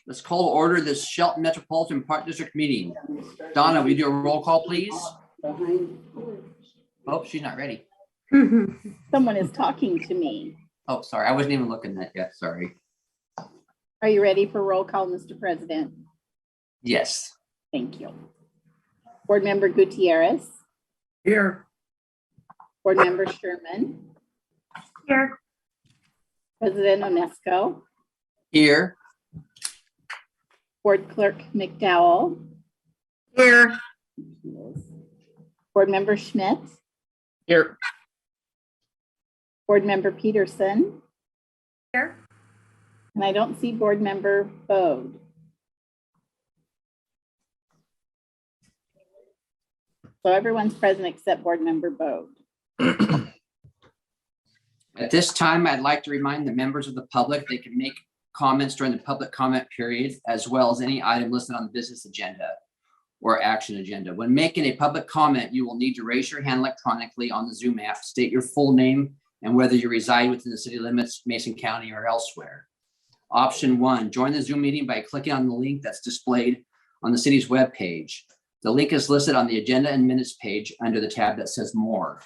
Let's call to order this Shelton Metropolitan Park District meeting. Donna, will you do a roll call, please? Oh, she's not ready. Someone is talking to me. Oh, sorry. I wasn't even looking at yet. Sorry. Are you ready for roll call, Mr. President? Yes. Thank you. Board Member Gutierrez. Here. Board Member Sherman. Here. President Onesco. Here. Board Clerk McDowell. Here. Board Member Schmidt. Here. Board Member Peterson. Here. And I don't see Board Member Bode. So everyone's present except Board Member Bode. At this time, I'd like to remind the members of the public they can make comments during the public comment period, as well as any item listed on the business agenda or action agenda. When making a public comment, you will need to raise your hand electronically on the Zoom app, state your full name and whether you reside within the city limits, Mason County, or elsewhere. Option 1, join the Zoom meeting by clicking on the link that's displayed on the city's webpage. The link is listed on the agenda and minutes page under the tab that says more.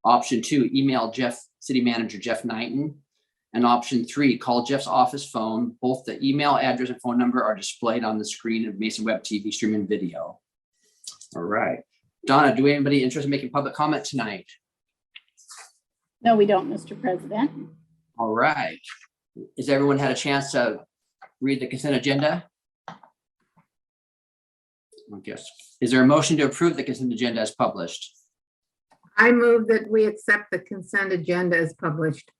Option 2, email City Manager Jeff Knighton. And option 3, call Jeff's office phone. Both the email address and phone number are displayed on the screen of Mason Web TV streaming video. All right. Donna, do we have anybody interested in making public comment tonight? No, we don't, Mr. President. All right. Has everyone had a chance to read the consent agenda? I guess. Is there a motion to approve the consent agenda as published? I move that we accept the consent agenda as published.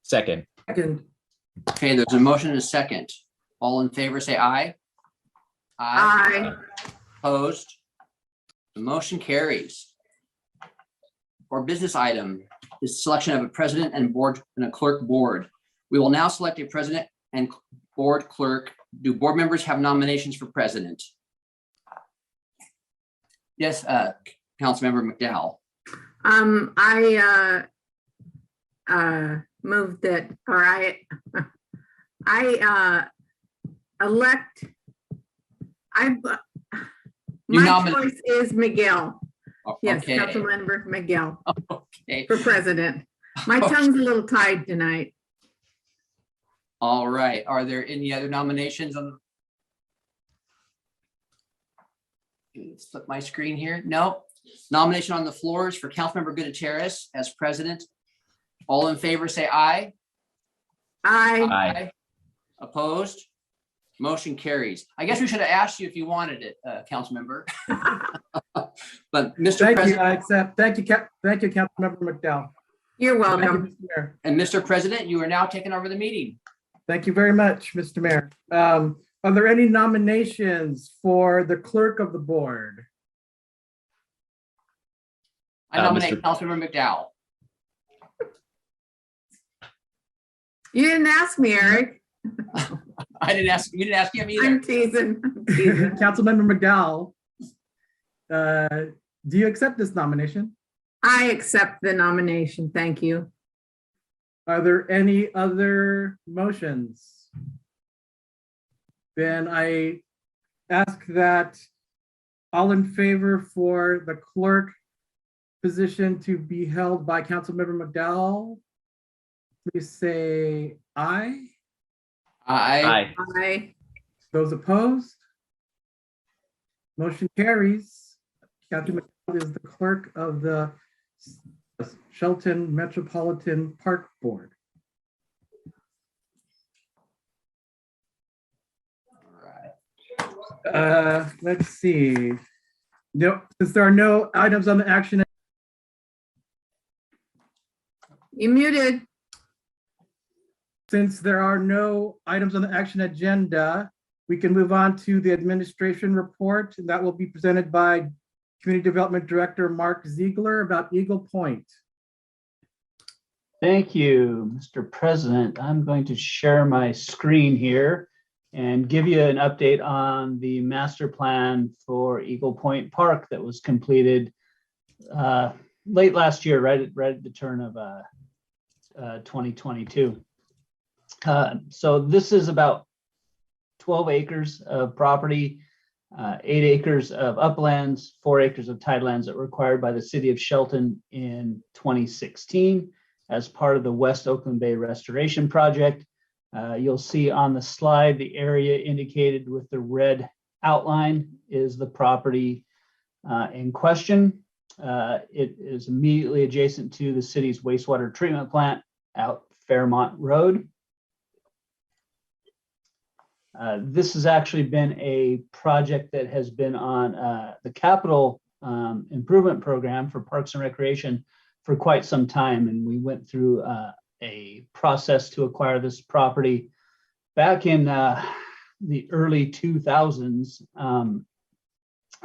Second. Okay, there's a motion and a second. All in favor, say aye. Aye. Opposed? The motion carries. For business item is selection of a president and board and a clerk board. We will now select a president and board clerk. Do board members have nominations for president? Yes, Councilmember McDowell. I move that, or I elect, my choice is Miguel. Yes, Okay. Councilmember Miguel Okay. for president. My tongue's a little tied tonight. All right. Are there any other nominations on? Let's flip my screen here. No. Nomination on the floor is for Councilmember Gutierrez as president. All in favor, say aye. Aye. Aye. Opposed? Motion carries. I guess we should have asked you if you wanted it, Councilmember. But Mr. Thank President. you, I accept. Thank you, Councilmember McDowell. You're Thank you, welcome. Mr. Mayor. And Mr. President, you are now taking over the meeting. Thank you very much, Mr. Mayor. Are there any nominations for the clerk of the board? I nominate Councilmember McDowell. You didn't ask me, Eric. I didn't ask, you didn't ask him either. I'm teasing. I'm teasing. Councilmember McDowell, do you accept this nomination? I accept the nomination. Thank you. Are there any other motions? Then I ask that all in favor for the clerk position to be held by Councilmember McDowell, please say aye. Aye. Aye. Those opposed? Motion carries. Kathy McDowell is the clerk of the Shelton Metropolitan Park Board. All right. Let's see. No, since there are no items on the action. You muted. Since there are no items on the action agenda, we can move on to the administration report, and that will be presented by Community Development Director Mark Ziegler about Eagle Point. Thank you, Mr. President. I'm going to share my screen here and give you an update on the master plan for Eagle Point Park that was completed late last year, right at the turn of 2022. So this is about 12 acres of property, 8 acres of uplands, 4 acres of tidelands that were acquired by the city of Shelton in 2016 as part of the West Oakland Bay Restoration Project. You'll see on the slide, the area indicated with the red outline is the property in question. It is immediately adjacent to the city's wastewater treatment plant out Fairmont Road. This has actually been a project that has been on the capital improvement program for Parks and Recreation for quite some time. And we went through a process to acquire this property back in the early 2000s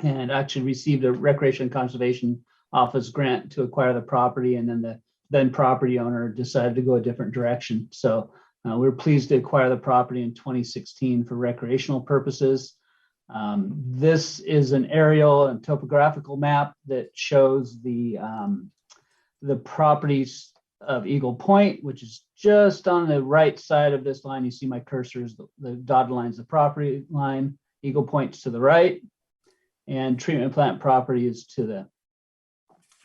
and actually received a Recreation Conservation Office grant to acquire the property. And then the then property owner decided to go a different direction. So we're pleased to acquire the property in 2016 for recreational purposes. This is an aerial and topographical map that shows the properties of Eagle Point, which is just on the right side of this line. You see my cursor is the dotted line is the property line. Eagle Point's to the right, and treatment plant property is to the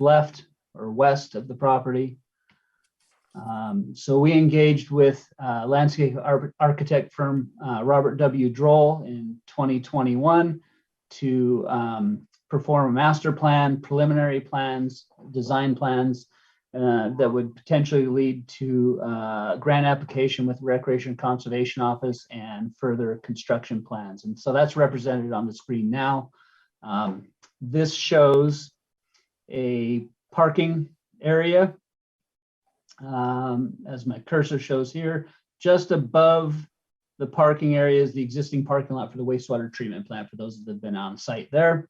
left or west of the property. So we engaged with landscape architect firm Robert W. Droll in 2021 to perform a master plan, preliminary plans, design plans that would potentially lead to grant application with Recreation Conservation Office and further construction plans. And so that's represented on the screen now. This shows a parking area, as my cursor shows here. Just above the parking area is the existing parking lot for the wastewater treatment plant, for those that have been on site there.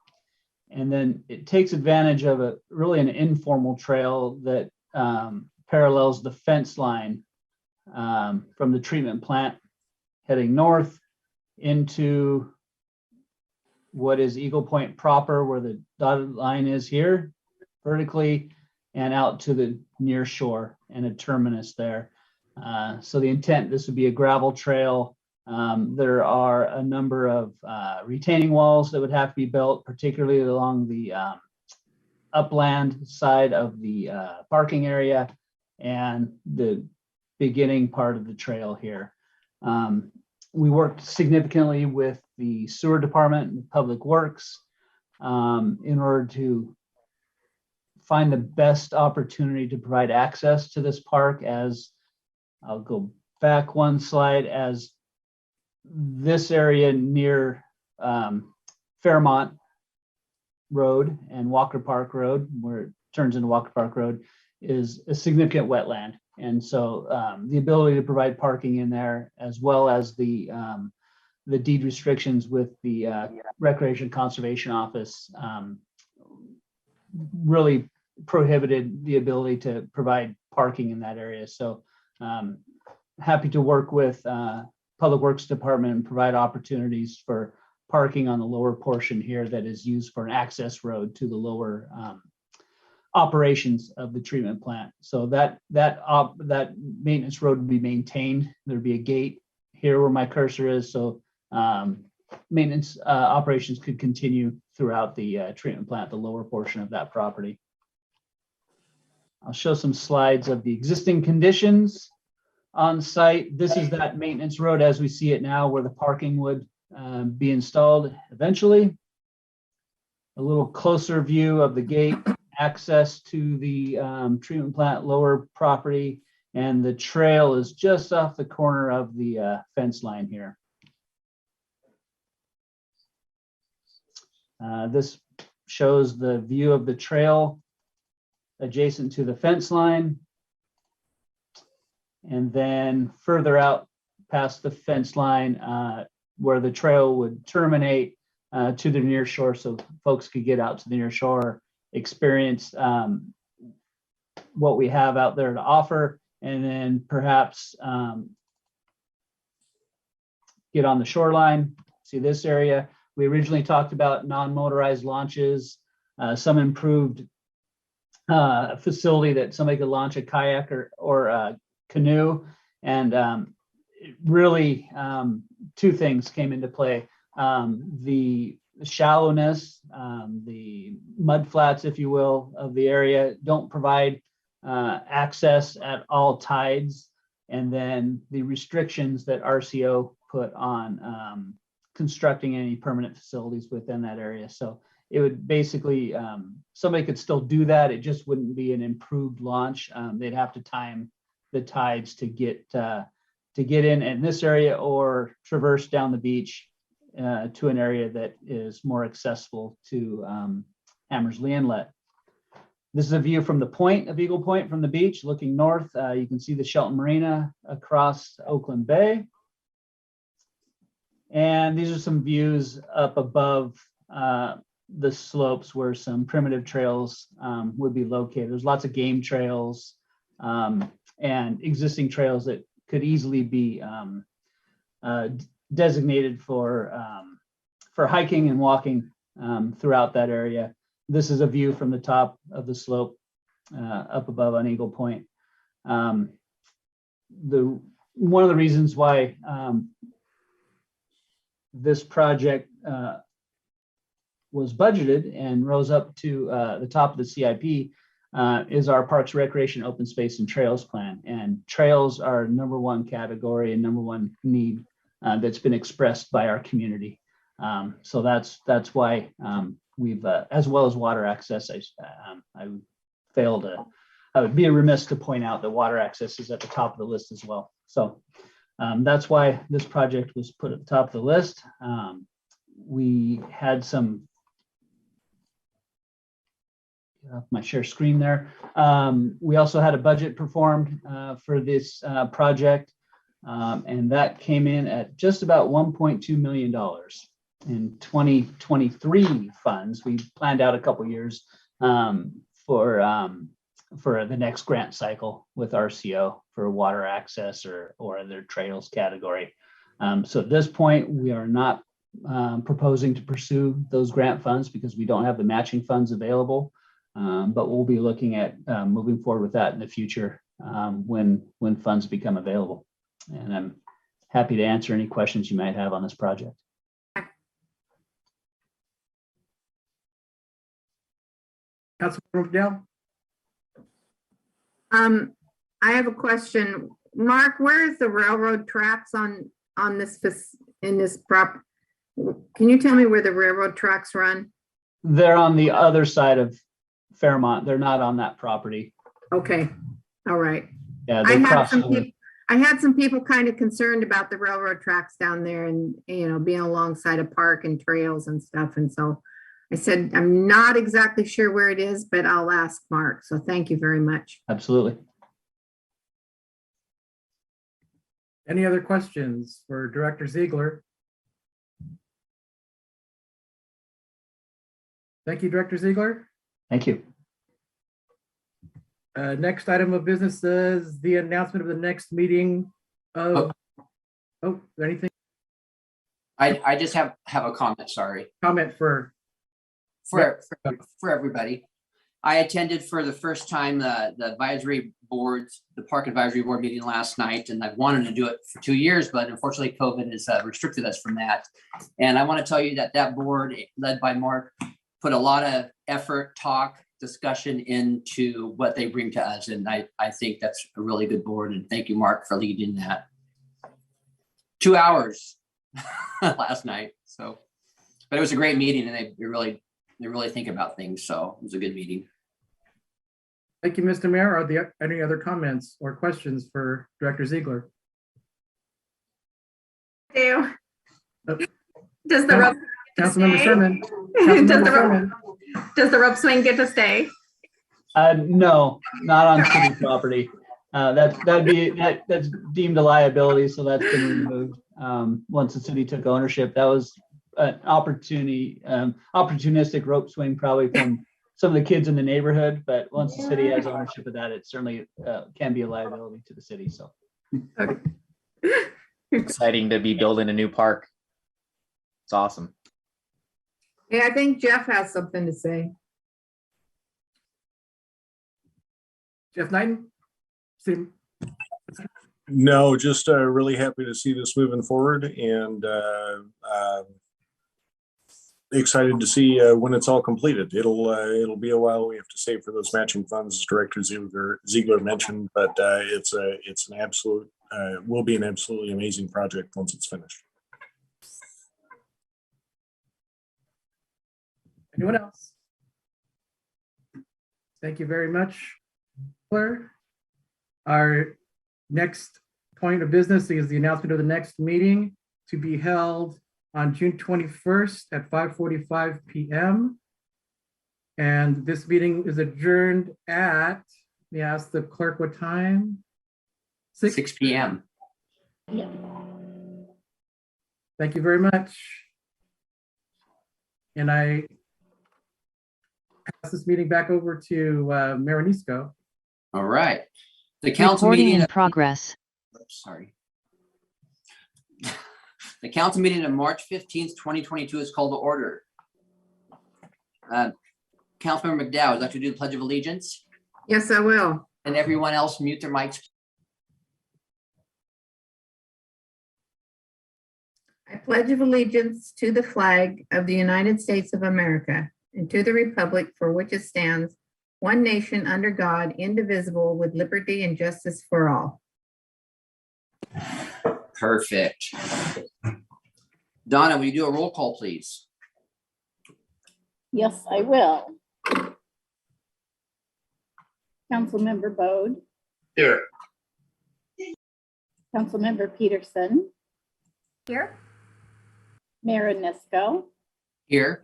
And then it takes advantage of really an informal trail that parallels the fence line from the treatment plant heading north into what is Eagle Point proper, where the dotted line is here vertically, and out to the near shore and a terminus there. So the intent, this would be a gravel trail. There are a number of retaining walls that would have to be built, particularly along the upland side of the parking area and the beginning part of the trail here. We worked significantly with the sewer department and public works in order to find the best opportunity to provide access to this park. As I'll go back one slide, as this area near Fairmont Road and Walker Park Road, where it turns into Walker Park Road, is a significant wetland. And so the ability to provide parking in there, as well as the deed restrictions with the Recreation Conservation Office, really prohibited the ability to provide parking in that area. So happy to work with Public Works Department and provide opportunities for parking on the lower portion here that is used for an access road to the lower operations of the treatment plant. So that maintenance road would be maintained. There'd be a gate here where my cursor is. So maintenance operations could continue throughout the treatment plant, the lower portion of that property. I'll show some slides of the existing conditions on site. This is that maintenance road as we see it now, where the parking would be installed eventually. A little closer view of the gate, access to the treatment plant lower property, and the trail is just off the corner of the fence line here. This shows the view of the trail adjacent to the fence line. And then further out past the fence line where the trail would terminate to the near shore, so folks could get out to the near shore, experience what we have out there to offer, and then perhaps get on the shoreline. See this area. We originally talked about non-motorized launches, some improved facility that somebody could launch a kayak or a canoe. And it really, two things came into play. The shallowness, the mud flats, if you will, of the area don't provide access at all tides. And then the restrictions that RCO put on constructing any permanent facilities within that area. So it would basically, somebody could still do that. It just wouldn't be an improved launch. They'd have to time the tides to get in this area or traverse down the beach to an area that is more accessible to Hammersley Inlet. This is a view from the point of Eagle Point from the beach looking north. You can see the Shelton Marina across Oakland Bay. And these are some views up above the slopes where some primitive trails would be located. There's lots of game trails and existing trails that could easily be designated for hiking and walking throughout that area. This is a view from the top of the slope up above on Eagle Point. One of the reasons why this project was budgeted and rose up to the top of the CIP is our Parks, Recreation, Open Space, and Trails plan. And trails are #1 category and #1 need that's been expressed by our community. So that's why we've, as well as water access, I would be remiss to point out that water access is at the top of the list as well. So that's why this project was put at the top of the list. We had some, my share screen there. We also had a budget performed for this project, and that came in at just about $1.2 million in 2023 funds. We planned out a couple years for the next grant cycle with RCO for water access or their trails category. So at this point, we are not proposing to pursue those grant funds because we don't have the matching funds available. But we'll be looking at moving forward with that in the future when funds become available. And I'm happy to answer any questions you might have on this project. Councilmember McDowell? I have a question. Mark, where is the railroad tracks on this, in this prop? Can you tell me where the railroad tracks run? They're on the other side of Fairmont. They're not on that property. Okay, all right. Yeah, I they had cross some over. people, I had some people kind of concerned about the railroad tracks down there and, you know, being alongside a park and trails and stuff. And so I said, I'm not exactly sure where it is, but I'll ask Mark. So thank you very much. Absolutely. Any other questions for Director Ziegler? Thank you, Director Ziegler. Thank you. Next item of business is the announcement of the next meeting of, anything, I just have a comment, sorry, comment for, for everybody. I attended for the first time the advisory boards, the Park Advisory Board meeting last night, and I've wanted to do it for 2 years, but unfortunately COVID has restricted us from that. And I want to tell you that board led by Mark put a lot of effort, talk, discussion into what they bring to us. And I think that's a really good board. And thank you, Mark, for leading that. 2 hours last night. So, but it was a great meeting and they really think about things. So it was a good meeting. thank you, Mr. Mayor. Are there any other comments or questions for Director Ziegler? Do. Oh. Does the rope Councilmember stay? Sherman. Does Councilmember the Sherman. does the rope swing get to stay? No, not on city property. That's deemed a liability, so that's been removed. Once the city took ownership, that was an opportunistic rope swing probably from some of the kids in the neighborhood, but once the city has ownership of that, it certainly can be a liability to the city, so. Exciting to be building a new park. It's awesome. Yeah, I think Jeff has something to say. Jeff Knighton? No, just really happy to see this moving forward and excited to see when it's all completed. It'll be a while. We have to save for those matching funds, as Director Ziegler mentioned, but it's an absolute will be an absolutely amazing project once it's finished. Anyone else? Thank you very much, Claire. Our next point of business is the announcement of the next meeting to be held on June 21st at 5:45 p.m. And this meeting is adjourned at, may I ask the clerk what time? 6 p.m. Thank you very much. And I pass this meeting back over to Mayor Nisco. All right. The council Recording meeting. in progress. Sorry. The council meeting of March 15th, 2022 is called to order. Councilmember McDowell, would you like to do the Pledge of Allegiance? Yes, I will. And everyone else mute their mics. I pledge of allegiance to the flag of the United States of America and to the republic for which it stands, one nation under God, indivisible, with liberty and justice for all. Perfect. Donna, will you do a roll call, please? Yes, I will. Councilmember Bode, Here. Councilmember Peterson, Here. Mayor Nisco, Here.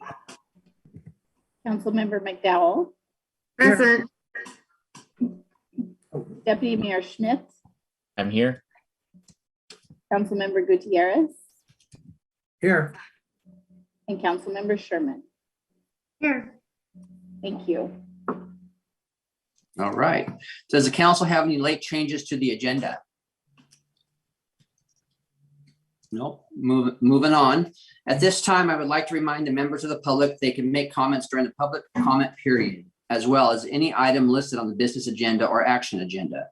Councilmember McDowell, Present. Deputy Mayor Schmidt, I'm here. Councilmember Gutierrez, Here. and Councilmember Sherman. Here. Thank you. All right. Does the council have any late changes to the agenda? Nope. Moving on. At this time, I would like to remind the members of the public they can make comments during the public comment period, as well as any item listed on the business agenda or action agenda.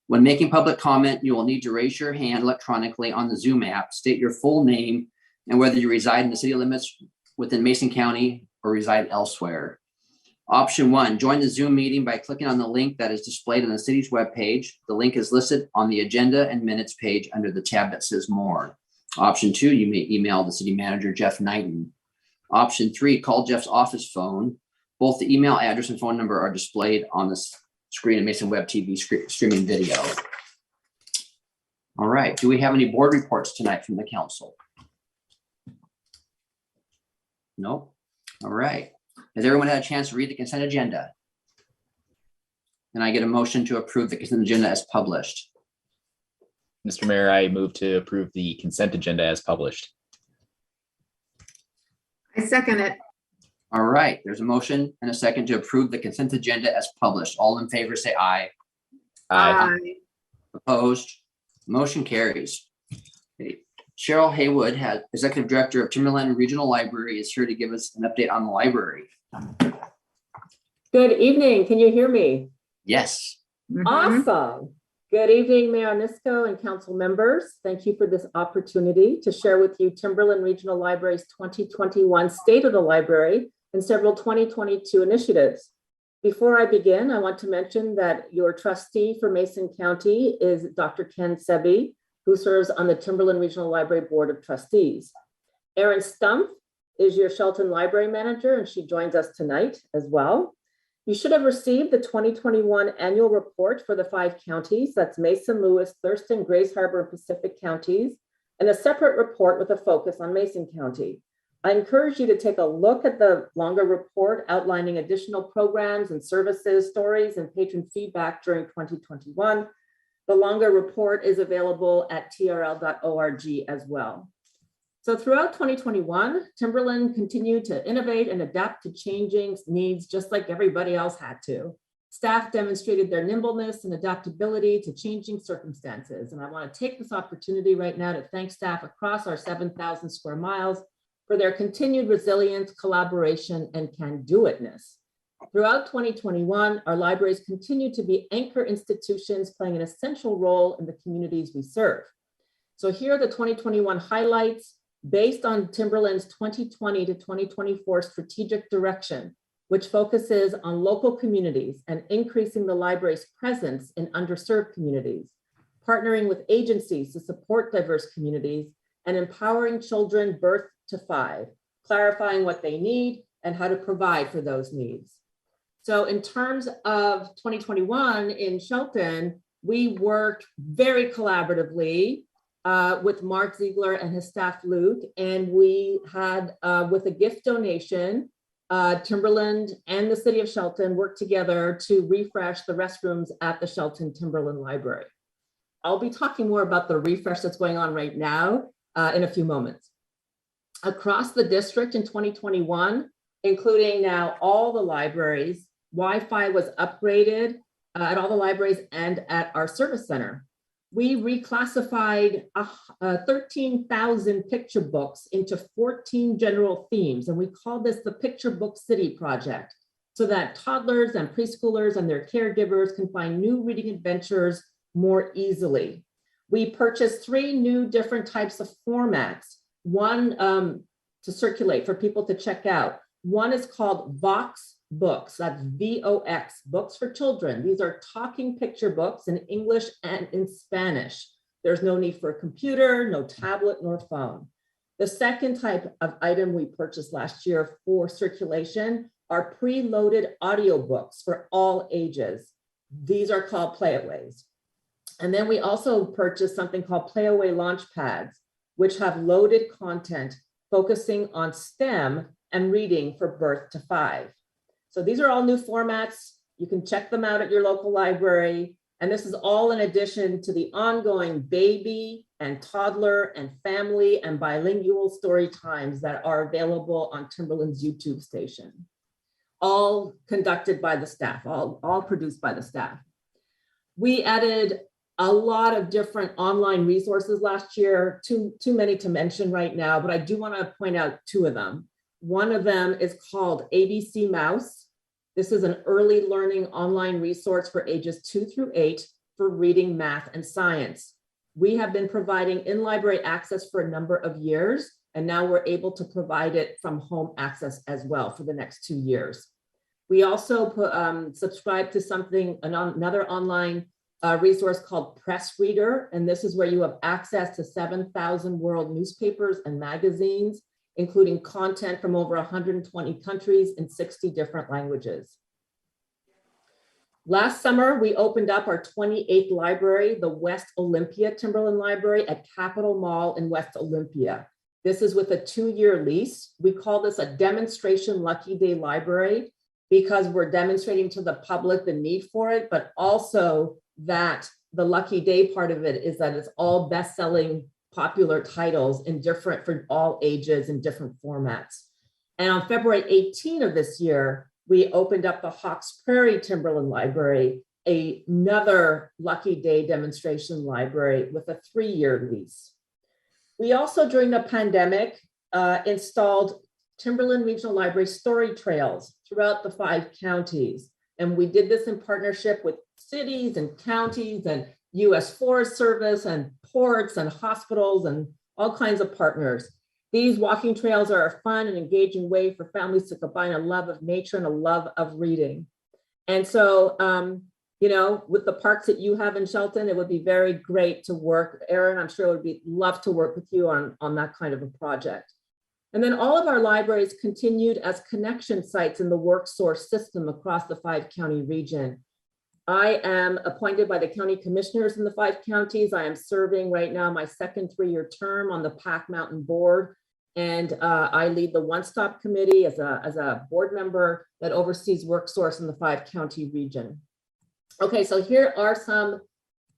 When making public comment, you will need to raise your hand electronically on the Zoom app, state your full name, and whether you reside in the city limits within Mason County or reside elsewhere. Option 1, join the Zoom meeting by clicking on the link that is displayed on the city's webpage. The link is listed on the agenda and minutes page under the tab that says more. Option 2, you may email the city manager, Jeff Knighton. Option 3, call Jeff's office phone. Both the email address and phone number are displayed on the screen of Mason Web TV streaming video. All right, do we have any board reports tonight from the council? Nope. All right. Has everyone had a chance to read the consent agenda? And I get a motion to approve the consent agenda as published. Mr. Mayor, I move to approve the consent agenda as published. I second it. All right, there's a motion and a second to approve the consent agenda as published. All in favor, say aye. Aye. Opposed? Motion carries. Okay. Cheryl Haywood, Executive Director of Timberland Regional Library, is here to give us an update on the library. Good evening. Can you hear me? Yes. Mhm. Awesome. Good evening, Mayor Nisco and council members. Thank you for this opportunity to share with you Timberland Regional Library's 2021 State of the Library and several 2022 initiatives. Before I begin, I want to mention that your trustee for Mason County is Dr. Ken Sebi, who serves on the Timberland Regional Library Board of Trustees. Erin Stumpf is your Shelton Library Manager, and she joins us tonight as well. You should have received the 2021 annual report for the 5 counties. That's Mason, Lewis, Thurston, Grays Harbor, and Pacific counties, and a separate report with a focus on Mason County. I encourage you to take a look at the longer report outlining additional programs and services, stories, and patron feedback during 2021. The longer report is available at trl.org as well. So throughout 2021, Timberland continued to innovate and adapt to changing needs just like everybody else had to. Staff demonstrated their nimbleness and adaptability to changing circumstances. And I want to take this opportunity right now to thank staff across our 7,000 square miles for their continued resilience, collaboration, and can-do-itness. Throughout 2021, our libraries continue to be anchor institutions playing an essential role in the communities we serve. So here are the 2021 highlights based on Timberland's 2020 to 2024 strategic direction, which focuses on local communities and increasing the library's presence in underserved communities, partnering with agencies to support diverse communities, and empowering children birth to 5, clarifying what they need and how to provide for those needs. So in terms of 2021 in Shelton, we worked very collaboratively with Mark Ziegler and his staff, Luke, and we had, with a gift donation, Timberland and the city of Shelton worked together to refresh the restrooms at the Shelton Timberland Library. I'll be talking more about the refresh that's going on right now in a few moments. Across the district in 2021, including now all the libraries, Wi-Fi was upgraded at all the libraries and at our service center. We reclassified 13,000 picture books into 14 general themes, and we call this the Picture Book City Project, so that toddlers and preschoolers and their caregivers can find new reading adventures more easily. We purchased 3 new different types of formats, one to circulate for people to check out. One is called Vox Books, that's VOX, books for children. These are talking picture books in English and in Spanish. There's no need for a computer, no tablet, nor phone. The second type of item we purchased last year for circulation are preloaded audiobooks for all ages. These are called playaways. And then we also purchased something called Playaway Launchpads, which have loaded content focusing on STEM and reading for birth to 5. So these are all new formats. You can check them out at your local library. And this is all in addition to the ongoing baby and toddler and family and bilingual story times that are available on Timberland's YouTube station. All conducted by the staff, all produced by the staff. We added a lot of different online resources last year, too many to mention right now, but I do want to point out 2 of them. One of them is called ABC Mouse. This is an early learning online resource for ages 2 through 8 for reading, math, and science. We have been providing in-library access for a number of years, and now we're able to provide it from home access as well for the next 2 years. We also subscribe to another online resource called Press Reader, and this is where you have access to 7,000 world newspapers and magazines, including content from over 120 countries in 60 different languages. Last summer, we opened up our 28th library, the West Olympia Timberland Library at Capitol Mall in West Olympia. This is with a 2-year lease. We call this a demonstration Lucky Day library because we're demonstrating to the public the need for it, but also that the Lucky Day part of it is that it's all best-selling popular titles in different, for all ages and different formats. And on February 18 of this year, we opened up the Hawks Prairie Timberland Library, another Lucky Day demonstration library with a 3-year lease. We also, during the pandemic, installed Timberland Regional Library story trails throughout the 5 counties. And we did this in partnership with cities and counties and US Forest Service and ports and hospitals and all kinds of partners. These walking trails are a fun and engaging way for families to combine a love of nature and a love of reading. And so, you know, with the parks that you have in Shelton, it would be very great to work. Erin, I'm sure would love to work with you on that kind of a project. And then all of our libraries continued as connection sites in the WorkSource system across the 5-county region. I am appointed by the county commissioners in the 5 counties. I am serving right now my second 3-year term on the Pack Mountain Board. And I lead the One Stop Committee as a board member that oversees WorkSource in the 5-county region. Okay, so here are some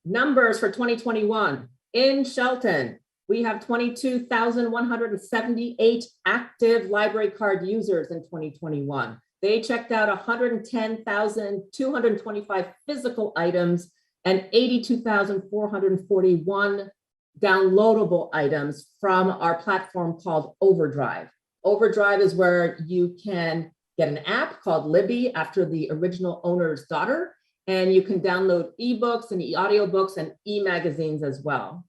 numbers for 2021. In Shelton, we have 22,178 active library card users in 2021. They checked out 110,225 physical items and 82,441 downloadable items from our platform called Overdrive. Overdrive is where you can get an app called Libby after the original owner's daughter, and you can download ebooks and audiobooks and e-magazines as well.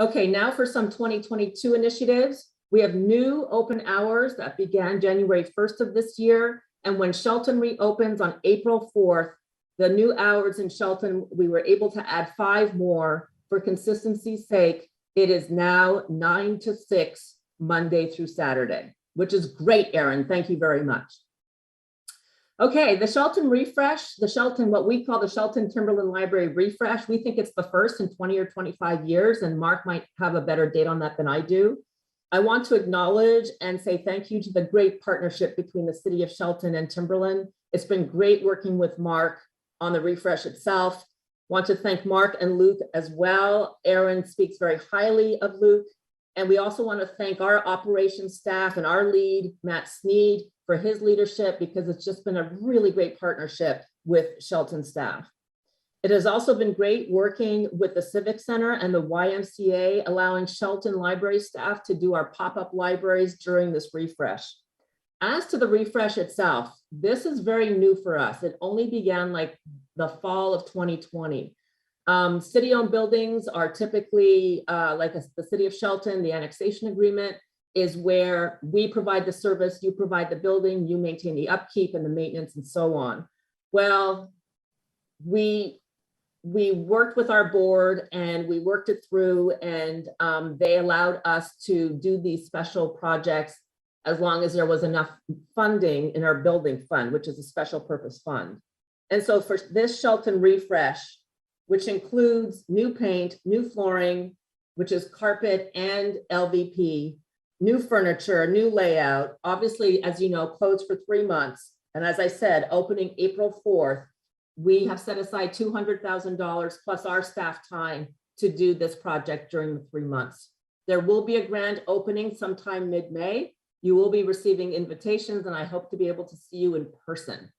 Okay, now for some 2022 initiatives. We have new open hours that began January 1st of this year. And when Shelton reopens on April 4th, the new hours in Shelton, we were able to add 5 more for consistency's sake. It is now 9 to 6, Monday through Saturday, which is great, Erin. Thank you very much. Okay, the Shelton refresh, what we call the Shelton Timberland Library refresh. We think it's the first in 20 or 25 years, and Mark might have a better date on that than I do. I want to acknowledge and say thank you to the great partnership between the city of Shelton and Timberland. It's been great working with Mark on the refresh itself. Want to thank Mark and Luke as well. Erin speaks very highly of Luke. And we also want to thank our operations staff and our lead, Matt Sneed, for his leadership, because it's just been a really great partnership with Shelton staff. It has also been great working with the Civic Center and the YMCA, allowing Shelton library staff to do our pop-up libraries during this refresh. As to the refresh itself, this is very new for us. It only began like the fall of 2020. City-owned buildings are typically the city of Shelton. The annexation agreement is where we provide the service, you provide the building, you maintain the upkeep and the maintenance and so on. Well, we worked with our board and we worked it through, and they allowed us to do these special projects as long as there was enough funding in our building fund, which is a special purpose fund. And so for this Shelton refresh, which includes new paint, new flooring, which is carpet and LVP, new furniture, new layout, obviously, as you know, closed for 3 months. And as I said, opening April 4th, we have set aside $200,000 plus our staff time to do this project during the 3 months. There will be a grand opening sometime mid-May. You will be receiving invitations, and I hope to be able to see you in person.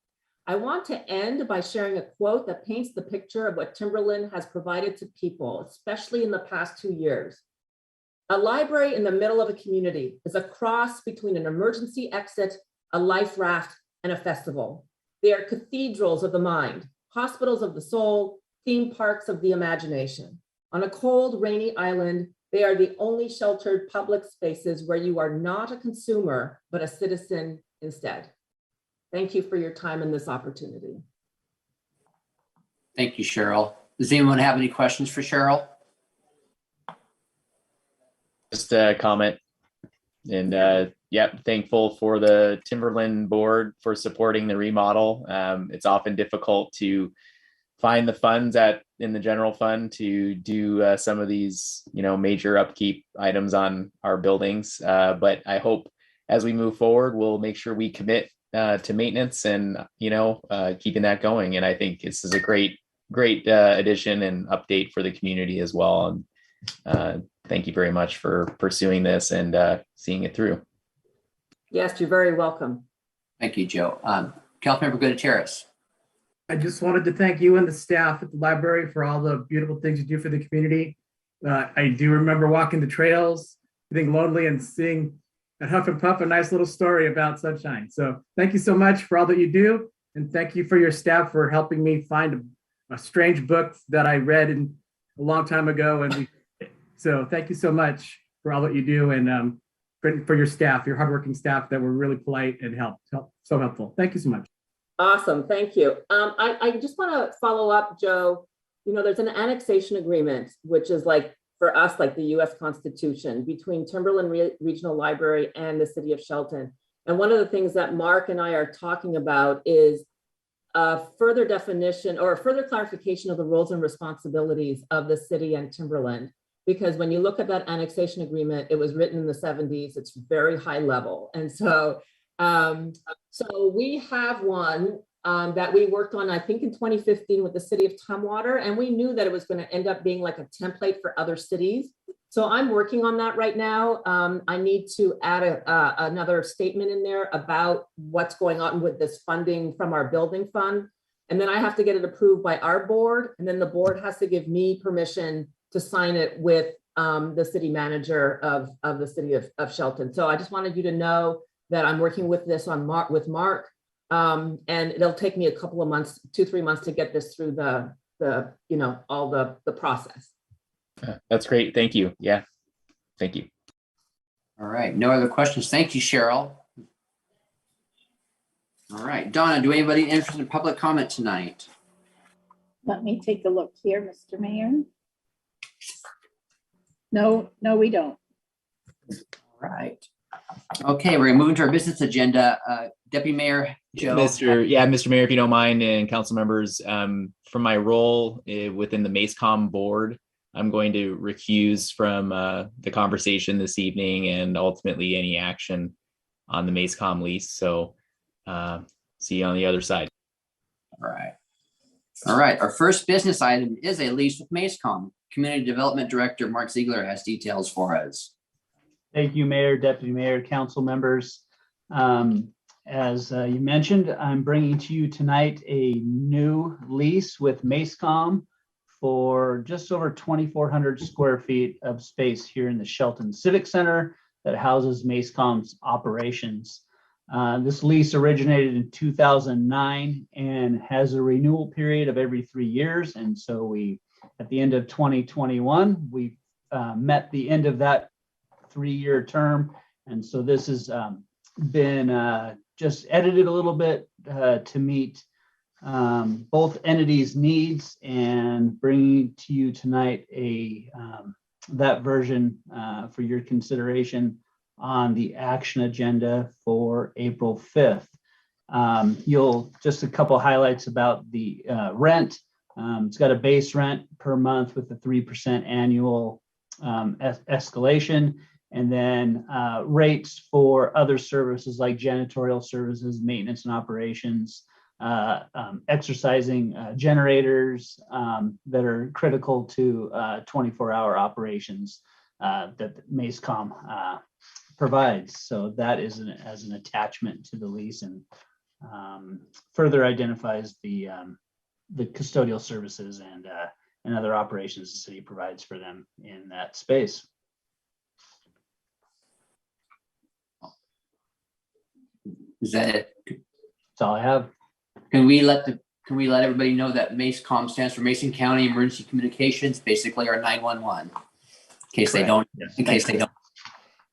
I want to end by sharing a quote that paints the picture of what Timberland has provided to people, especially in the past 2 years. A library in the middle of a community is a cross between an emergency exit, a life raft, and a festival. They are cathedrals of the mind, hospitals of the soul, theme parks of the imagination. On a cold, rainy island, they are the only sheltered public spaces where you are not a consumer, but a citizen instead. Thank you for your time and this opportunity. Thank you, Cheryl. Does anyone have any questions for Cheryl? Just a comment. And thankful for the Timberland board for supporting the remodel. It's often difficult to find the funds in the general fund to do some of these, major upkeep items on our buildings. But I hope as we move forward, we'll make sure we commit to maintenance and, keeping that going. And I think this is a great addition and update for the community as well. And thank you very much for pursuing this and seeing it through. Yes, you're very welcome. Thank you, Joe. Councilmember Gutierrez. I just wanted to thank you and the staff at the library for all the beautiful things you do for the community. I do remember walking the trails, getting lonely, and seeing at Huff and Puff a nice little story about sunshine. So thank you so much for all that you do. And thank you for your staff for helping me find a strange book that I read a long time ago. So thank you so much for all that you do, and for your staff, your hardworking staff that were really polite and so helpful. Thank you so much. Awesome, thank you. I just want to follow up, Joe. There's an annexation agreement, which is for us, like the US Constitution, between Timberland Regional Library and the city of Shelton. And one of the things that Mark and I are talking about is a further definition or a further clarification of the roles and responsibilities of the city and Timberland. Because when you look at that annexation agreement, it was written in the 70s, it's very high level. And so, we have one that we worked on, I think in 2015 with the city of Tumwater, and we knew that it was going to end up being like a template for other cities. So I'm working on that right now. I need to add another statement in there about what's going on with this funding from our building fund. And then I have to get it approved by our board, and then the board has to give me permission to sign it with the city manager of the city of Shelton. So I just wanted you to know that I'm working with this with Mark And it'll take me a couple of months, 2-3 months to get this through all the process. That's great. Thank you. Yeah. Thank you. All right, no other questions. Thank you, Cheryl. All right, Donna, do anybody interested in public comment tonight? Let me take a look here, Mr. Mayor. No, we don't. All right. Okay, we're gonna move into our business agenda. Deputy Mayor Joe. Mr. Mayor, if you don't mind, and council members, from my role within the MACECOM board, I'm going to recuse from the conversation this evening and ultimately any action on the MACECOM lease. So see you on the other side. All right. All right, our first business item is a lease with MACECOM. Community Development Director Mark Ziegler has details for us. Thank you, Mayor, Deputy Mayor, council members. As you mentioned, I'm bringing to you tonight a new lease with MACECOM for just over 2,400 square feet of space here in the Shelton Civic Center that houses MACECOM's operations. This lease originated in 2009 and has a renewal period of every 3 years. And so we, at the end of 2021, we met the end of that 3-year term. And so this has been just edited a little bit to meet both entities' needs, and bringing to you tonight that version for your consideration on the action agenda for April 5th. Just a couple highlights about the rent. It's got a base rent per month with a 3% annual escalation, and then rates for other services like janitorial services, maintenance and operations, exercising generators that are critical to 24-hour operations that MACECOM provides. So that is as an attachment to the lease, and further identifies the custodial services and other operations the city provides for them in that space. Is that it? That's all I have. Can we let everybody know that MACECOM stands for Mason County Emergency Communications, basically our 911, in case they don't. Yes. In case they don't.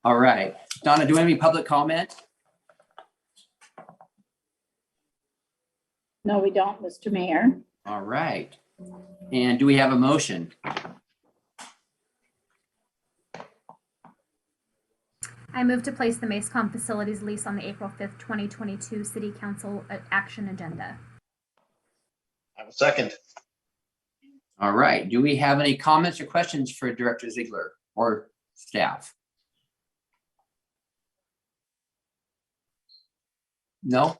All right, Donna, do we have any public comment? No, we don't, Mr. Mayor. All right, and do we have a motion? I move to place the MACECOM facilities lease on the April 5th, 2022 City Council action agenda. I will second. All right, do we have any comments or questions for Director Ziegler or staff? No?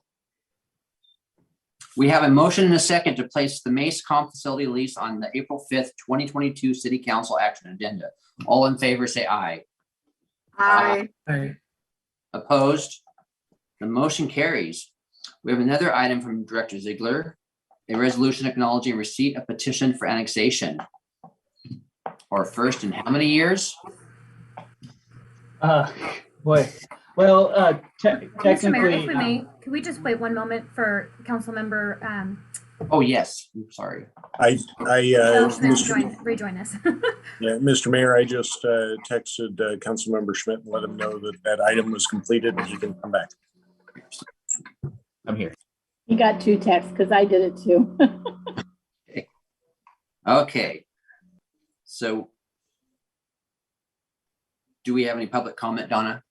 We have a motion and a second to place the MACECOM facility lease on the April 5th, 2022 City Council action agenda. All in favor, say aye. Aye. Opposed? The motion carries. We have another item from Director Ziegler, a resolution acknowledging receipt of petition for annexation. Or first in how many years? Boy, well, Mr. Mayor, technically, if we may, can we just wait one moment for council member Oh, yes, I'm sorry. Shelton rejoin us? Yeah, Mr. Mayor, I just texted Councilmember Schmidt and let him know that that item was completed and he can come back. I'm here. You got 2 texts because I did it too. Okay. So do we have any public comment, Donna?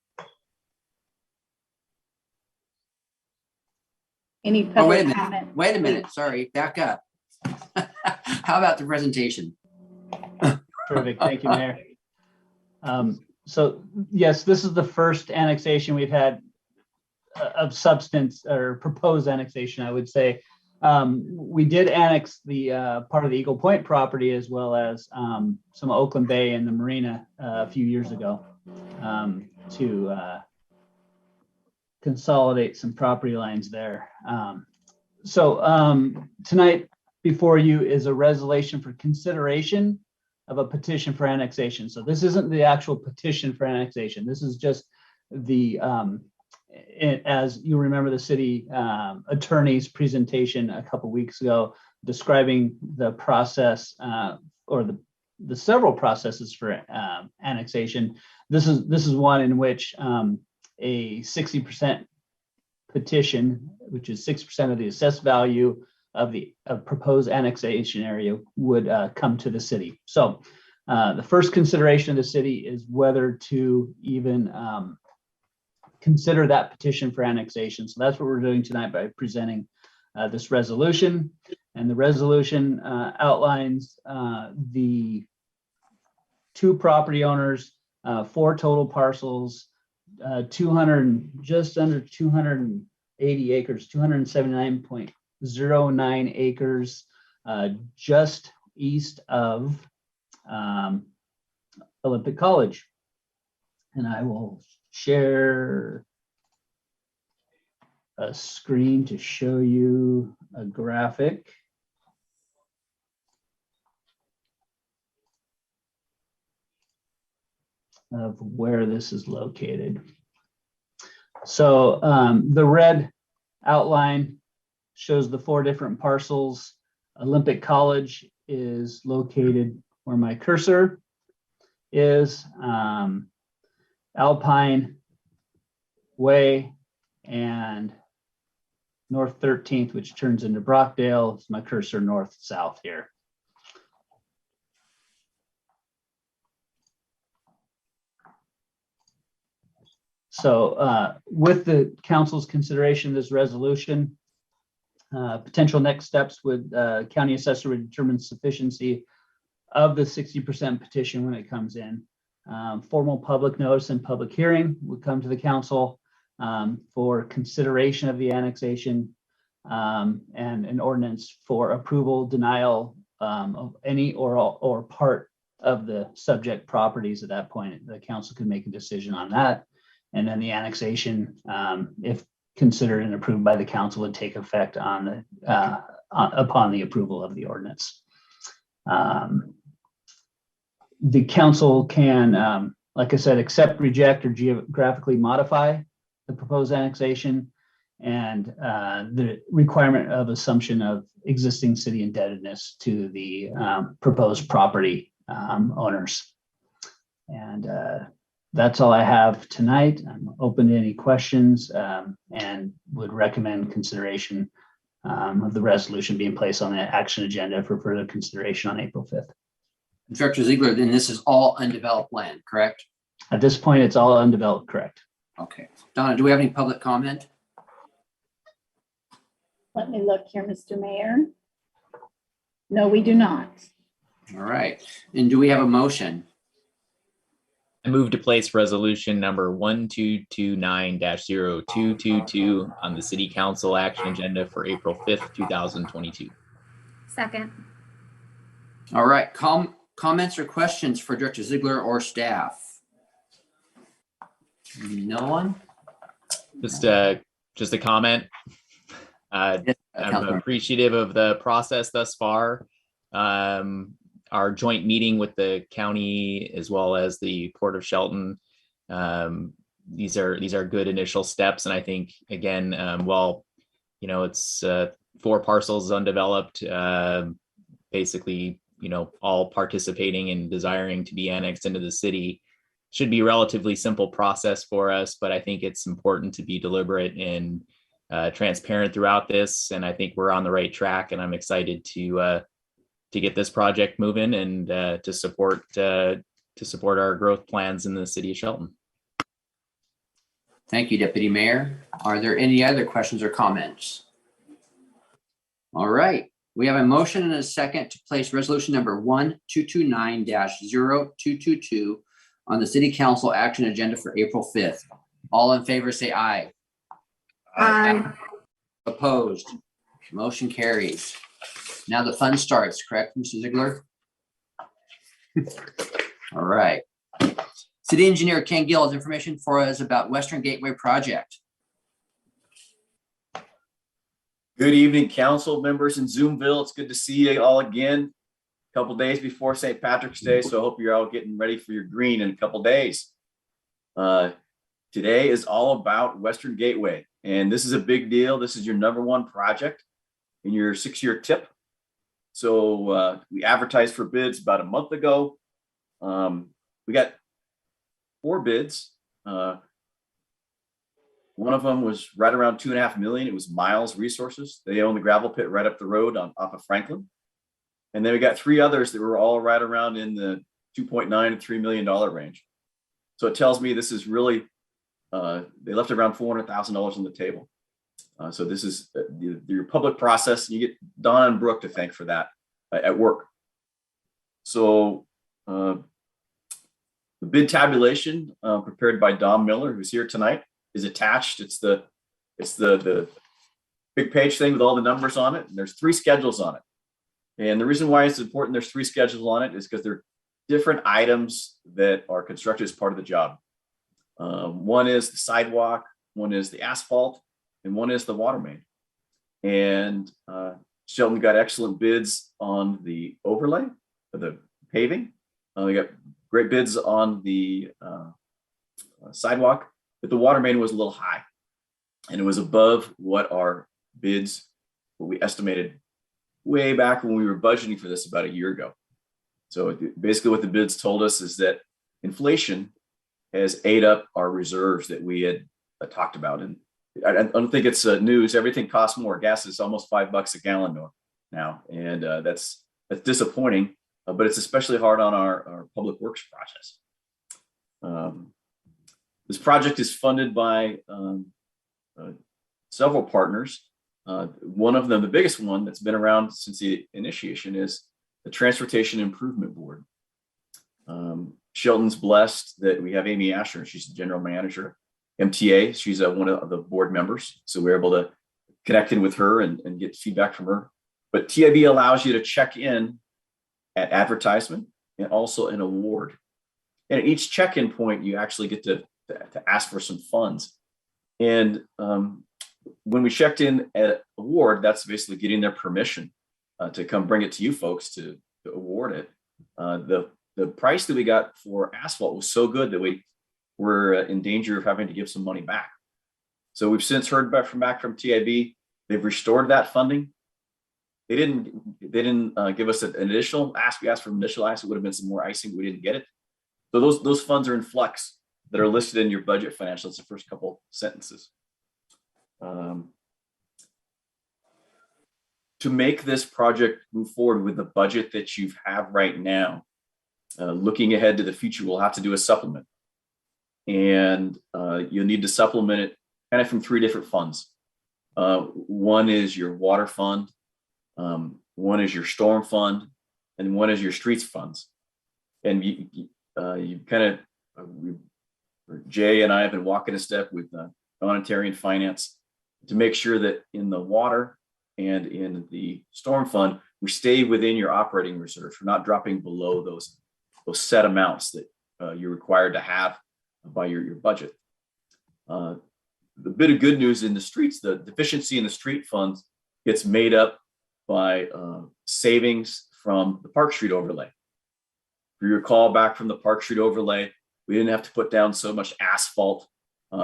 Any Oh, wait a public minute. comment? Wait a minute. Sorry, back up. How about the presentation? terrific. Thank you, Mayor. So yes, this is the first annexation we've had of substance, or proposed annexation, I would say. We did annex the part of the Eagle Point property, as well as some of Oakland Bay and the marina a few years ago to consolidate some property lines there. So tonight before you is a resolution for consideration of a petition for annexation. So this isn't the actual petition for annexation. This is just the as you remember, the city attorney's presentation a couple weeks ago describing the process or the several processes for annexation. This is one in which a 60% petition, which is 6% of the assessed value of the proposed annexation area, would come to the city. So the first consideration of the city is whether to even consider that petition for annexation. So that's what we're doing tonight by presenting this resolution. And the resolution outlines the 2 property owners, 4 total parcels, just under 280 acres, 279.09 acres, just east of Olympic College. And I will share a screen to show you a graphic. Of where this is located. So the red outline shows the 4 different parcels. Olympic College is located where my cursor is. Alpine Way and North 13th, which turns into Brockdale, is my cursor north-south here. So with the council's consideration of this resolution, potential next steps would county assessor would determine sufficiency of the 60% petition when it comes in. Formal public notice and public hearing would come to the council for consideration of the annexation and an ordinance for approval, denial of any or all or part of the subject properties. At that point, the council could make a decision on that. And then the annexation, if considered and approved by the council, would take effect on the upon the approval of the ordinance. The council can, like I said, accept, reject, or geographically modify the proposed annexation, and the requirement of assumption of existing city indebtedness to the proposed property owners. And that's all I have tonight. I'm open to any questions and would recommend consideration of the resolution being placed on the action agenda for further consideration on April 5th. Director Ziegler, then this is all undeveloped land, correct? At this point, it's all undeveloped, correct? Okay. Donna, do we have any public comment? Let me look here, Mr. Mayor. No, we do not. All right. And do we have a motion? I move to place resolution number 1229-0222 on the city council action agenda for April 5th, 2022. Second. All right. Comments or questions for Director Ziegler or staff? No one? Just a comment. I'm appreciative of the process thus far. Our joint meeting with the county as well as the Port of Shelton. These are good initial steps. And I think, again, while, you know, it's 4 parcels undeveloped, basically, you know, all participating and desiring to be annexed into the city, should be a relatively simple process for us. But I think it's important to be deliberate and transparent throughout this. And I think we're on the right track, and I'm excited to get this project moving and to support our growth plans in the city of Shelton. Thank you, Deputy Mayor. Are there any other questions or comments? All right. We have a motion and a second to place resolution number 1229-0222 on the city council action agenda for April 5th. All in favor, say aye. Aye. Opposed? Motion carries. Now the fun starts, correct, Mr. Ziegler? All right. City Engineer Ken Gill has information for us about Western Gateway Project. Good evening, council members in Zoomville. It's good to see you all again. A couple days before St. Patrick's Day, so I hope you're all getting ready for your green in a couple days. today is all about Western Gateway. And this is a big deal. This is your #1 project in your 6-year tip. So we advertised for bids about a month ago. We got 4 bids. One of them was right around $2.5 million. It was Miles Resources. They own the gravel pit right up the road off of Franklin. And then we got 3 others that were all right around in the $2.9 to $3 million range. So it tells me this is really, they left around $400,000 on the table. So this is your public process. You get Don and Brooke to thank for that at work. So the bid tabulation prepared by Don Miller, who's here tonight, is attached. It's the big page thing with all the numbers on it. And there's 3 schedules on it. And the reason why it's important there's 3 schedules on it is because they're different items that are constructed as part of the job. One is the sidewalk, one is the asphalt, and one is the water main. And Shelton got excellent bids on the overlay for the paving. We got great bids on the sidewalk, but the water main was a little high. And it was above what our bids, what we estimated way back when we were budgeting for this about a year ago. So basically what the bids told us is that inflation has ate up our reserves that we had talked about. And I don't think it's news. Everything costs more. Gas is almost $5 a gallon now. And that's disappointing, but it's especially hard on our public works process. This project is funded by several partners. One of them, the biggest one that's been around since the initiation, is the Transportation Improvement Board. Shelton's blessed that we have Amy Asher. She's the general manager. MTA, she's one of the board members. So we're able to connect in with her and get feedback from her. But TIB allows you to check in at advertisement and also an award. And at each check-in point, you actually get to ask for some funds. And when we checked in at award, that's basically getting their permission to come bring it to you folks to award it. The price that we got for asphalt was so good that we were in danger of having to give some money back. So we've since heard back from TIB. They've restored that funding. They didn't give us an additional ask. We asked for an initial ask. It would have been some more icing. We didn't get it. So those funds are in flux that are listed in your budget financials. It's the first couple sentences. To make this project move forward with the budget that you have right now, looking ahead to the future, we'll have to do a supplement. And you'll need to supplement it kind of from 3 different funds. One is your water fund, one is your storm fund, and one is your streets funds. And you kind of, Jay and I have been walking a step with monetary and finance to make sure that in the water and in the storm fund, we stay within your operating reserves. We're not dropping below those set amounts that you're required to have by your budget. The bit of good news in the streets, the deficiency in the street funds gets made up by savings from the Park Street overlay. If you recall back from the Park Street overlay, we didn't have to put down so much asphalt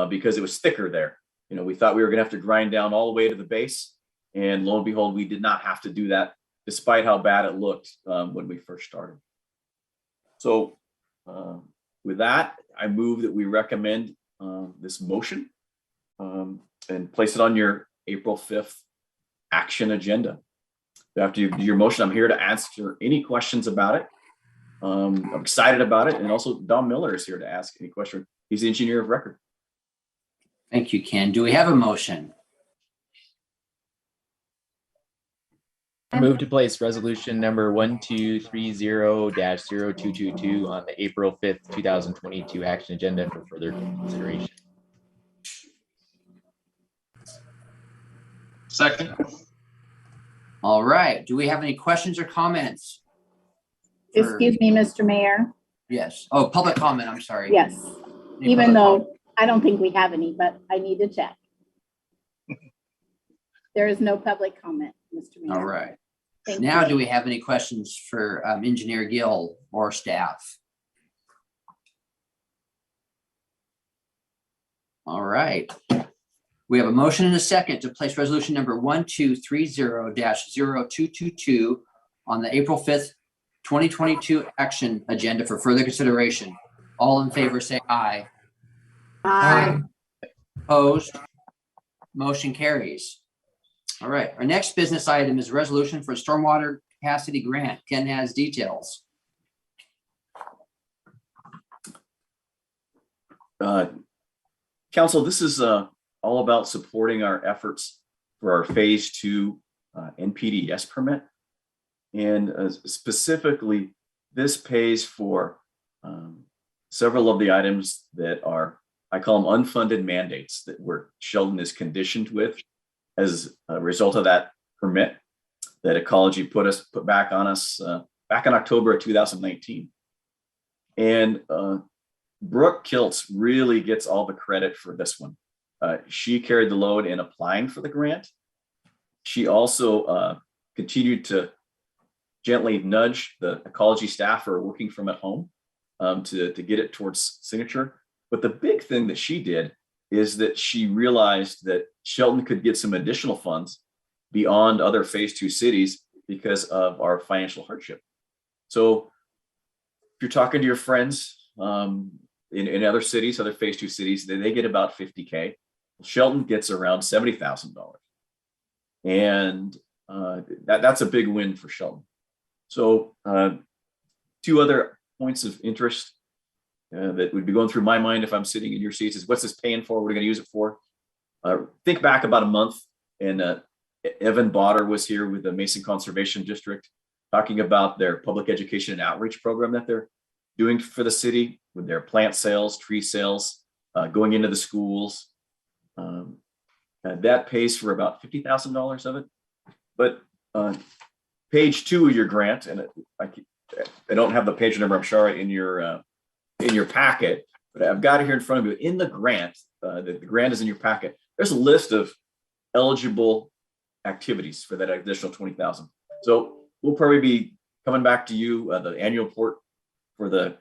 because it was thicker there. We thought we were going to have to grind down all the way to the base. And lo and behold, we did not have to do that, despite how bad it looked when we first started. So with that, I move that we recommend this motion and place it on your April 5th action agenda. After you do your motion, I'm here to answer any questions about it. I'm excited about it. And also Don Miller is here to ask any question. He's the engineer of record. Thank you, Ken. Do we have a motion? I move to place resolution number 1230-0222 on the April 5th, 2022 action agenda for further consideration. Second. All right. Do we have any questions or comments? Excuse me, Mr. Mayor. Yes. Oh, public comment. I'm sorry. Yes, Any even public though I don't think we have any, but I need to check. There is no public comment, Mr. Mayor. All right. Thank Now, you. do we have any questions for Engineer Gill or staff? All right. We have a motion and a second to place resolution number 1230-0222 on the April 5th, 2022 action agenda for further consideration. All in favor, say aye. Aye. Opposed? Motion carries. All right, our next business item is a resolution for a stormwater capacity grant. Ken has details. Council, this is all about supporting our efforts for our phase 2 NPDES permit. And specifically, this pays for several of the items that are, I call them unfunded mandates that Shelton is conditioned with as a result of that permit that Ecology put back on us back in October of 2019. And Brooke Kiltz really gets all the credit for this one. She carried the load in applying for the grant. She also continued to gently nudge the Ecology staff who are working from at home to get it towards signature. But the big thing that she did is that she realized that Shelton could get some additional funds beyond other phase 2 cities because of our financial hardship. So if you're talking to your friends in other cities, other phase 2 cities, they get about $50K. Shelton gets around $70,000. And that's a big win for Shelton. So 2 other points of interest that would be going through my mind if I'm sitting in your seats is, what's this paying for? What are we going to use it for? Think back about a month, and Evan Botter was here with the Mason Conservation District talking about their public education and outreach program that they're doing for the city with their plant sales, tree sales, going into the schools. That pays for about $50,000 of it. But page 2 of your grant, and I don't have the page number, I'm sure, in your packet, but I've got it here in front of you. In the grant, the grant is in your packet. There's a list of eligible activities for that additional $20,000. So we'll probably be coming back to you. The annual report for the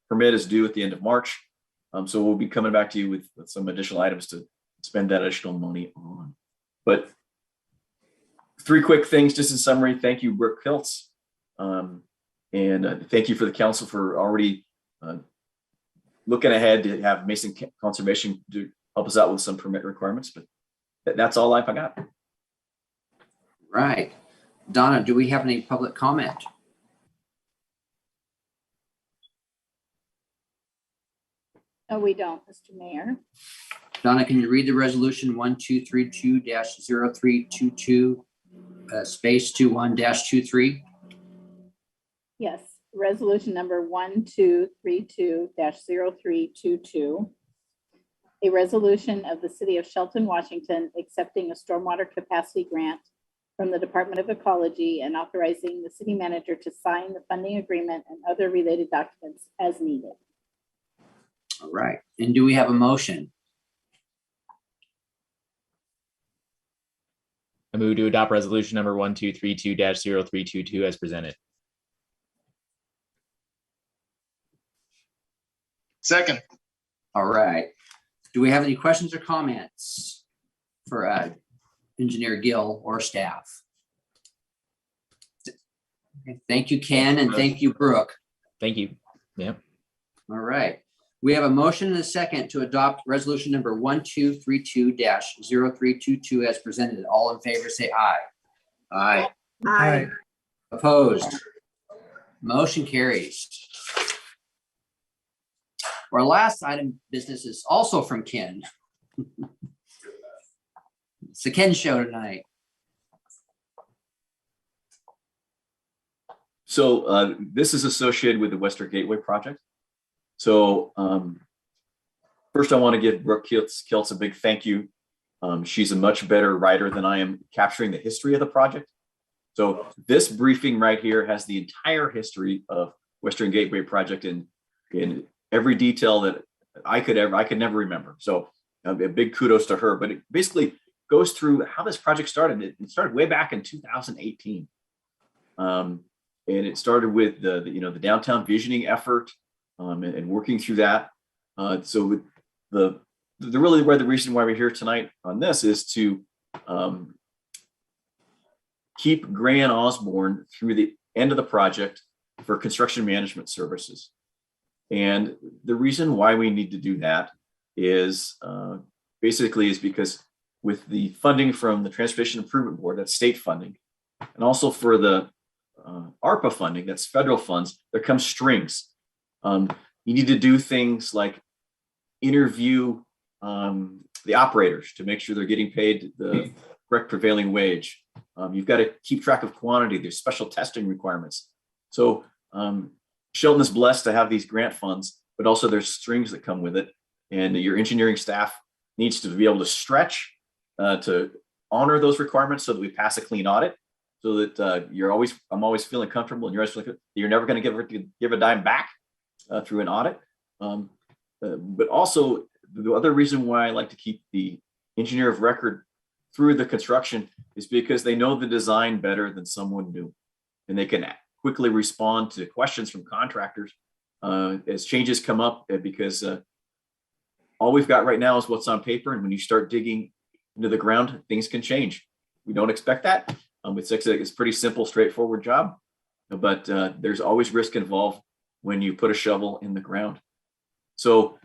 permit is due at the end of March. So we'll be coming back to you with some additional items to spend that additional money on. But 3 quick things, just in summary. Thank you, Brooke Kiltz. And thank you for the council for already looking ahead to have Mason Conservation to help us out with some permit requirements. But that's all I got. Right. Donna, do we have any public comment? No, we don't, Mr. Mayor. Donna, can you read the resolution 1232-0322, space 21-23? Yes, resolution number 1232-0322. A resolution of the city of Shelton, Washington, accepting a stormwater capacity grant from the Department of Ecology and authorizing the city manager to sign the funding agreement and other related documents as needed. All right. And do we have a motion? I move to adopt resolution number 1232-0322 as presented. Second. All right. Do we have any questions or comments for Engineer Gill or staff? Okay, thank you, Ken, and thank you, Brooke. Thank you. Yeah. All right. We have a motion and a second to adopt resolution number 1232-0322 as presented. All in favor, say aye. Aye. Aye. Opposed? Motion carries. Our last item of business is also from Ken. It's the Ken show tonight. So this is associated with the Western Gateway project. So first I want to give Brooke Kiltz a big thank you. She's a much better writer than I am capturing the history of the project. So this briefing right here has the entire history of Western Gateway project in every detail that I could never remember. So a big kudos to her, but it basically goes through how this project started. It started way back in 2018. And it started with the downtown visioning effort and working through that. So the the reason why we're here tonight on this is to keep Gray and Osborne through the end of the project for construction management services. And the reason why we need to do that is basically is because with the funding from the Transportation Improvement Board, that's state funding, and also for the ARPA funding, that's federal funds, there comes strings. You need to do things like interview the operators to make sure they're getting paid the correct prevailing wage. You've got to keep track of quantity. There's special testing requirements. So Shelton is blessed to have these grant funds, but also there's strings that come with it. And your engineering staff needs to be able to stretch to honor those requirements so that we pass a clean audit, so that I'm always feeling comfortable and you're never going to give a dime back through an audit. But also the other reason why I like to keep the engineer of record through the construction is because they know the design better than someone new, and they can quickly respond to questions from contractors as changes come up, because all we've got right now is what's on paper. And when you start digging into the ground, things can change. We don't expect that. It's a pretty simple, straightforward job, but there's always risk involved when you put a shovel in the ground. So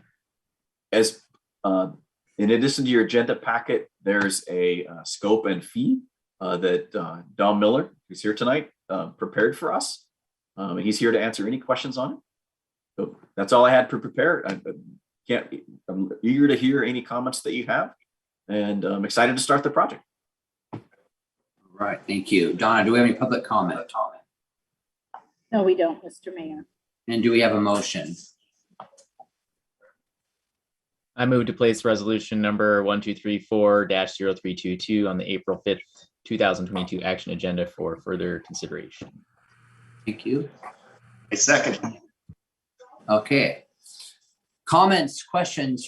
as in addition to your agenda packet, there's a scope and fee that Don Miller, who's here tonight, prepared for us. He's here to answer any questions on it. So that's all I had to prepare. I'm eager to hear any comments that you have, and I'm excited to start the project. All right, thank you. Donna, do we have any public comment? No, we don't, Mr. Mayor. And do we have a motion? I move to place resolution number 1234-0322 on the April 5th, 2022 action agenda for further consideration. Thank you. I second. Okay. Comments, questions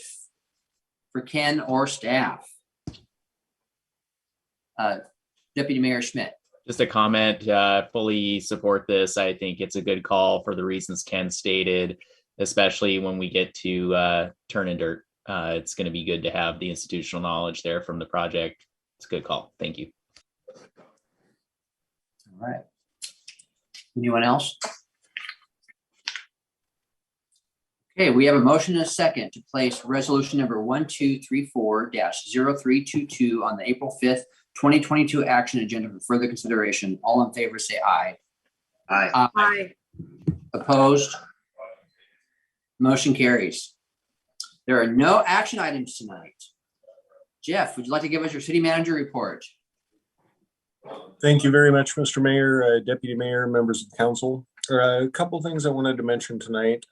for Ken or staff? Deputy Mayor Schmidt. Just a comment, fully support this. I think it's a good call for the reasons Ken stated, especially when we get to turn and dirt. It's going to be good to have the institutional knowledge there from the project. It's a good call. Thank you. All right. Anyone else? Okay, we have a motion and a second to place resolution number 1234-0322 on the April 5th, 2022 action agenda for further consideration. All in favor, say aye. Aye. Aye. Opposed? Motion carries. There are no action items tonight. Jeff, would you like to give us your city manager report? Thank you very much, Mr. Mayor, Deputy Mayor, members of the council. A couple things I wanted to mention tonight.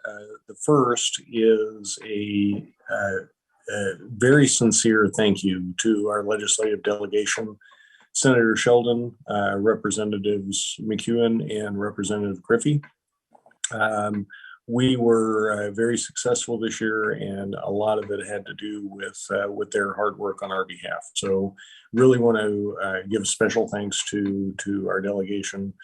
The first is a very sincere thank you to our legislative delegation, Senator Shelton, Representatives McEwen and Representative Griffey. We were very successful this year, and a lot of it had to do with their hard work on our behalf. So really want to give special thanks to our delegation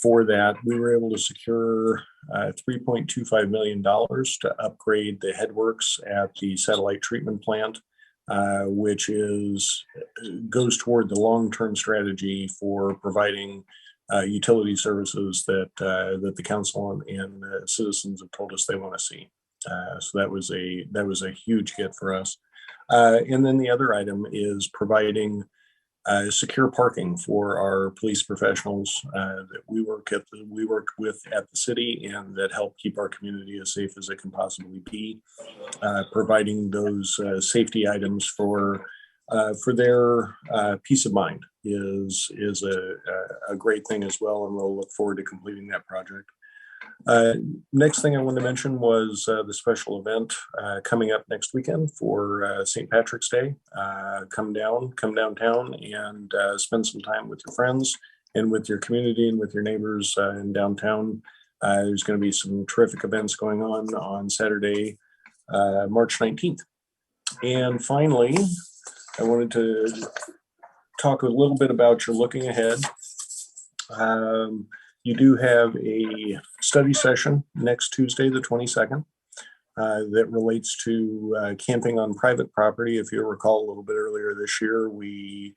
for that. We were able to secure $3.25 million to upgrade the headworks at the satellite treatment plant, which goes toward the long-term strategy for providing utility services that the council and citizens have told us they want to see. So that was a huge hit for us. And then the other item is providing secure parking for our police professionals that we work with at the city, and that help keep our community as safe as it can possibly be. Providing those safety items for their peace of mind is a great thing as well, and we'll look forward to completing that project. Next thing I wanted to mention was the special event coming up next weekend for St. Patrick's Day. Come downtown and spend some time with your friends and with your community and with your neighbors in downtown. There's going to be some terrific events going on Saturday, March 19th. And finally, I wanted to talk a little bit about your looking ahead. You do have a study session next Tuesday, the 22nd, that relates to camping on private property. If you recall, a little bit earlier this year, we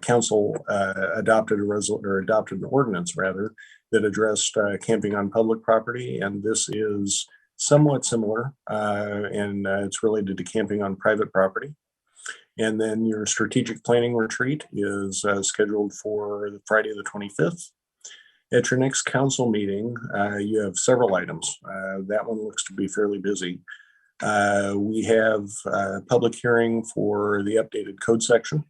council adopted an ordinance rather that addressed camping on public property, and this is somewhat similar, and it's related to camping on private property. And then your strategic planning retreat is scheduled for Friday the 25th. At your next council meeting, you have several items. That one looks to be fairly busy. We have a public hearing for the updated code section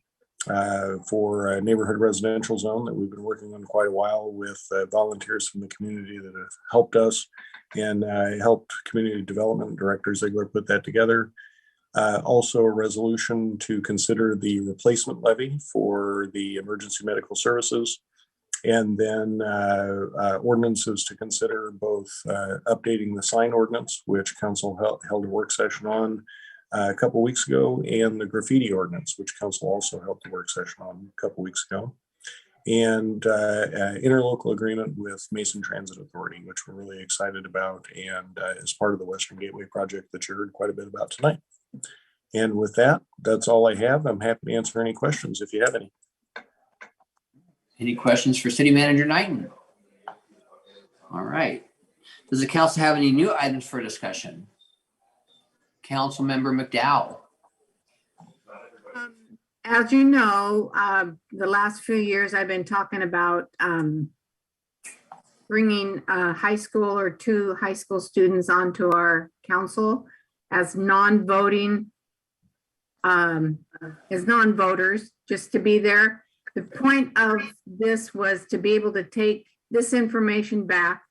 for a neighborhood residential zone that we've been working on quite a while with volunteers from the community that have helped us, and helped community development director Ziegler put that together. Also a resolution to consider the replacement levy for the emergency medical services. And then ordinances to consider, both updating the sign ordinance, which council held a work session on a couple weeks ago, and the graffiti ordinance, which council also held a work session on a couple weeks ago, and interlocal agreement with Mason Transit Authority, which we're really excited about, and is part of the Western Gateway project that you heard quite a bit about tonight. And with that, that's all I have. I'm happy to answer any questions if you have any. Any questions for City Manager Knighton? All right. Does the council have any new items for discussion? Councilmember McDowell. As you know, the last few years I've been talking about bringing a high school or 2 high school students onto our council as non-voting, as non-voters, just to be there. The point of this was to be able to take this information back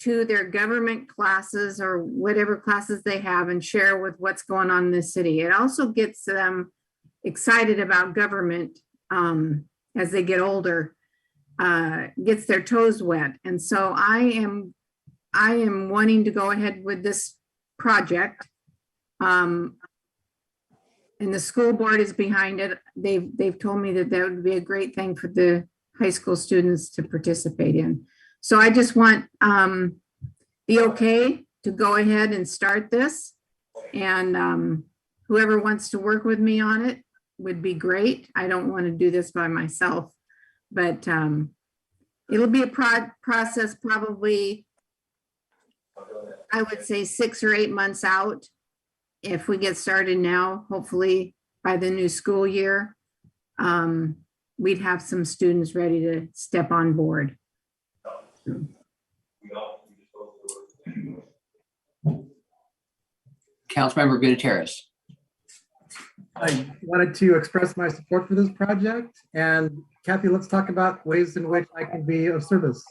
to their government classes or whatever classes they have and share with what's going on in the city. It also gets them excited about government as they get older, gets their toes wet. And so I am wanting to go ahead with this project. And the school board is behind it. They've told me that would be a great thing for the high school students to participate in. So I just want the okay to go ahead and start this. And whoever wants to work with me on it would be great. I don't want to do this by myself, but it'll be a process probably, I would say 6 or 8 months out. If we get started now, hopefully by the new school year, we'd have some students ready to step on board. Councilmember Gutierrez. I wanted to express my support for this project. And Kathy, let's talk about ways in which I can be of service.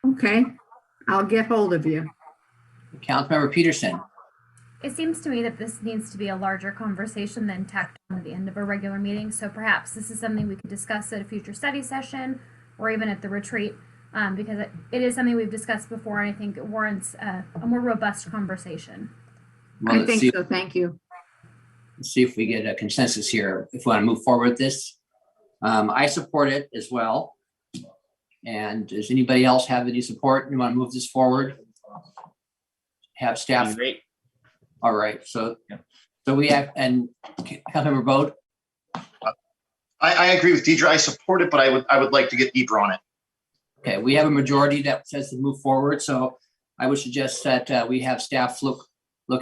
Okay, I'll get hold of you. Councilmember Peterson. It seems to me that this needs to be a larger conversation than tacked on at the end of a regular meeting. So perhaps this is something we could discuss at a future study session or even at the retreat, because it is something we've discussed before, and I think it warrants a more robust conversation. Well, I think so. Thank you. Let's see if we get a consensus here. If we want to move forward with this, I support it as well. And does anybody else have any support? You want to move this forward? Have staff. Great. All right. So we have, and Councilmember Bode. I agree with Deidre. I support it, but I would like to get deeper on it. Okay, we have a majority that says to move forward. So I would suggest that we have staff look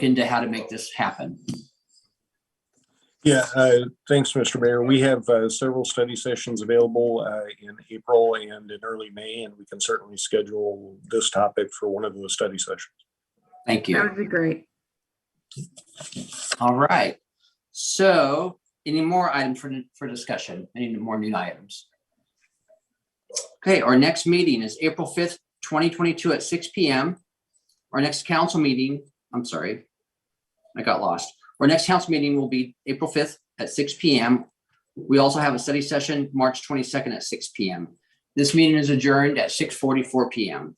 into how to make this happen. Yeah, thanks, Mr. Mayor. We have several study sessions available in April and in early May, and we can certainly schedule this topic for one of those study sessions. Thank you. That would be great. All right. So any more items for discussion? Any more new items? Okay, our next meeting is April 5th, 2022 at 6 p.m. Our next council meeting, I'm sorry, I got lost. Our next council meeting will be April 5th at 6 p.m. We also have a study session March 22nd at 6 p.m. This meeting is adjourned at 6:44 p.m.